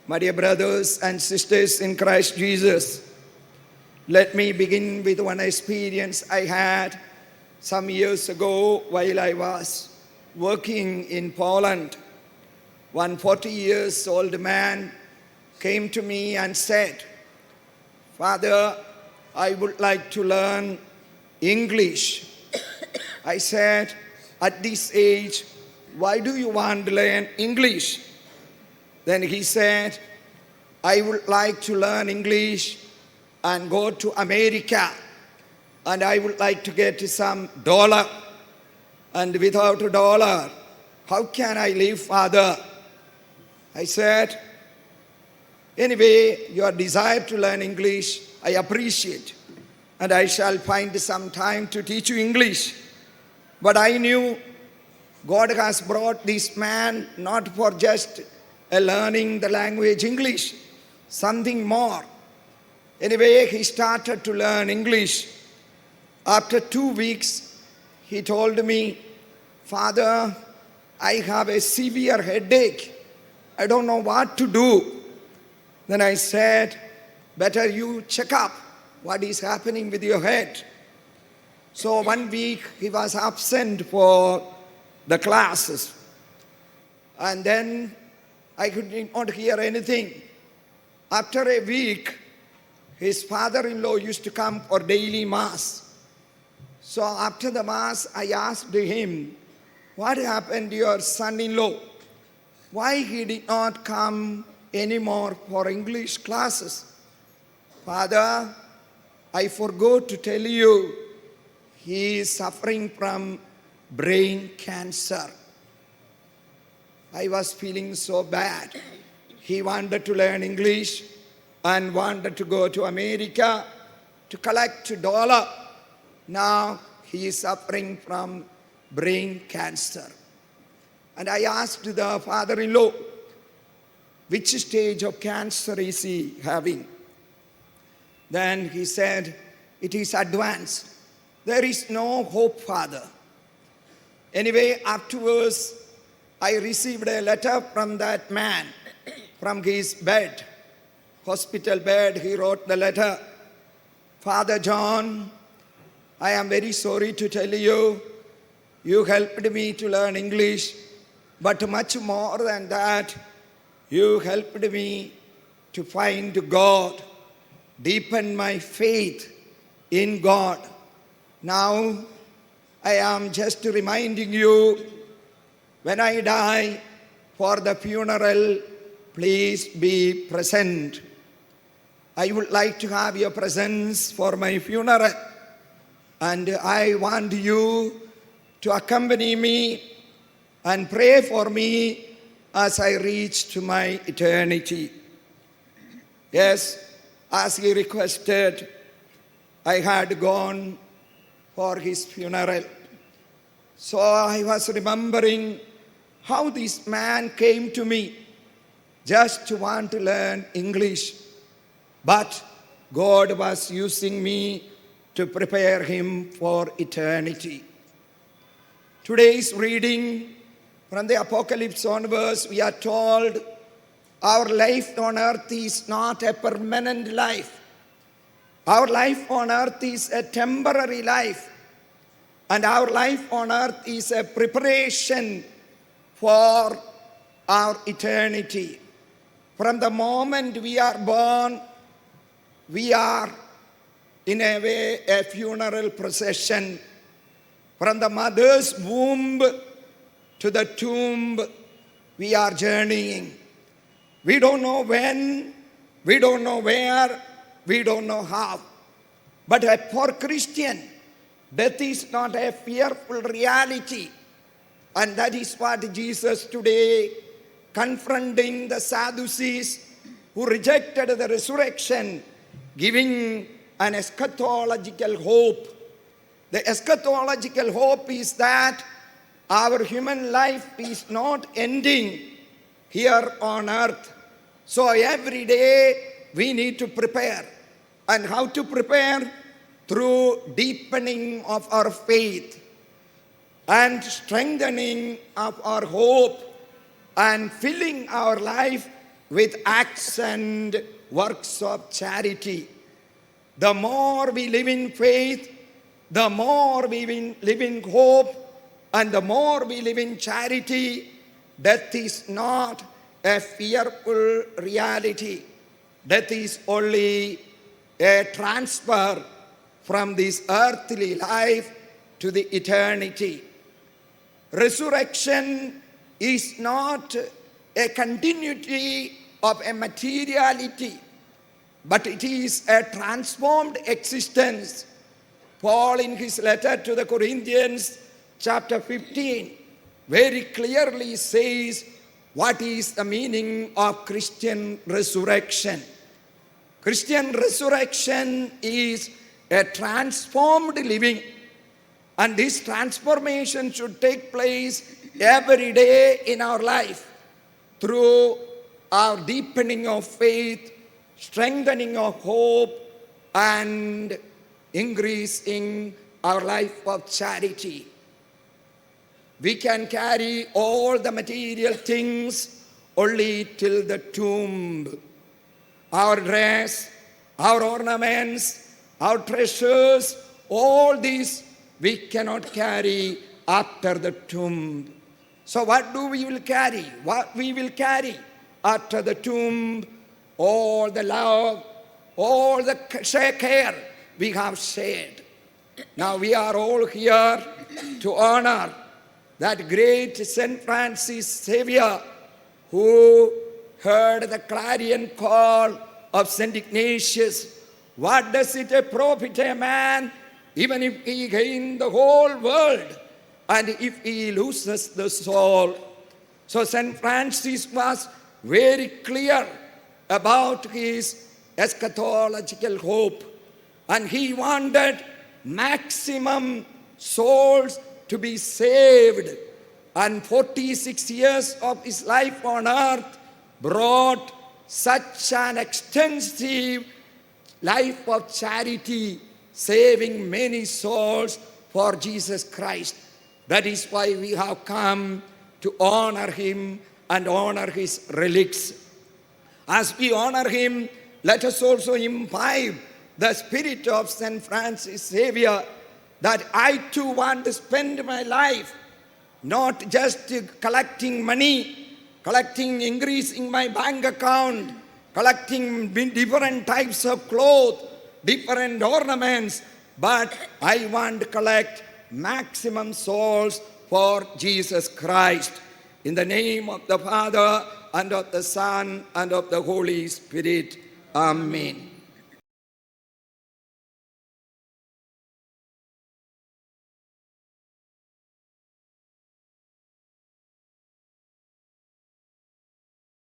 My dear brothers and sisters in Christ Jesus, let me begin with one experience I had some years ago while I was working in Poland. One 40 years old man came to me and said, "Father, I would like to learn English." I said, "At this age, why do you want to learn English?" Then he said, "I would like to learn English and go to America, and I would like to get some dollar. And without a dollar, how can I live, Father?" I said, "Anyway, your desire to learn English, I appreciate, and I shall find some time to teach you English." But I knew God has brought this man not for just learning the language English, something more. Anyway, he started to learn English. After 2 weeks, he told me, "Father, I have a severe headache. I don't know what to do." Then I said, "Better you check up what is happening with your head." So 1 week he was absent for the classes. And then I could not hear anything. After a week, his father-in-law used to come for daily mass. So after the mass, I asked him, "What happened to your son-in-law? Why he did not come anymore for English classes?" "Father, I forgot to tell you, he is suffering from brain cancer." I was feeling so bad. He wanted to learn English and wanted to go to America to collect $1. Now he is suffering from brain cancer. And I asked the father-in-law, which stage of cancer is he having? Then he said, "It is advanced. There is no hope, Father." Anyway, afterwards, I received a letter from that man, from his bed, hospital bed. He wrote the letter, "Father John, I am very sorry to tell you, you helped me to learn English, but much more than that, you helped me to find God, deepen my faith in God. Now, I am just reminding you, when I die, for the funeral, please be present. I would like to have your presence for my funeral, and I want you to accompany me and pray for me as I reach to my eternity." Yes, as he requested, I had gone for his funeral. So I was remembering how this man came to me just to want to learn English. But God was using me to prepare him for eternity. Today's reading from the Apocalypse onwards, we are told our life on earth is not a permanent life. Our life on earth is a temporary life. And our life on earth is a preparation for our eternity. From the moment we are born, we are in a way a funeral procession. From the mother's womb to the tomb, we are journeying. We don't know when, we don't know where, we don't know how. But for Christian, death is not a fearful reality. And that is what Jesus today, confronting the Sadducees who rejected the resurrection, giving an eschatological hope. The eschatological hope is that our human life is not ending here on earth. So every day we need to prepare. And how to prepare? Through deepening of our faith and strengthening of our hope and filling our life with acts and works of charity. The more we live in faith, the more we live in hope, and the more we live in charity. Death is not a fearful reality. Death is only a transfer from this earthly life to the eternity. Resurrection is not a continuity of a materiality, but it is a transformed existence. Paul, in his letter to the Corinthians, chapter 15, very clearly says what is the meaning of Christian resurrection. Christian resurrection is a transformed living, and this transformation should take place every day in our life through our deepening of faith, strengthening of hope, and increasing our life of charity. We can carry all the material things only till the tomb. Our dress, our ornaments, our treasures, all these we cannot carry after the tomb. So what we will carry? What we will carry after the tomb? All the love, all the care we have shared. Now we are all here to honor that great St. Francis Xavier, who heard the clarion call of St. Ignatius. What does it profit a man even if he gain the whole world and if he loses the soul? So St. Francis was very clear about his eschatological hope, and he wanted maximum souls to be saved. And 46 years of his life on earth brought such an extensive life of charity, saving many souls for Jesus Christ. That is why we have come to honor him and honor his relics. As we honor him, let us also imbibe the spirit of St. Francis Xavier, that I too want to spend my life not just collecting money, increasing my bank account, collecting different types of clothes, different ornaments, but I want to collect maximum souls for Jesus Christ. In the name of the Father, and of the Son, and of the Holy Spirit. Amen.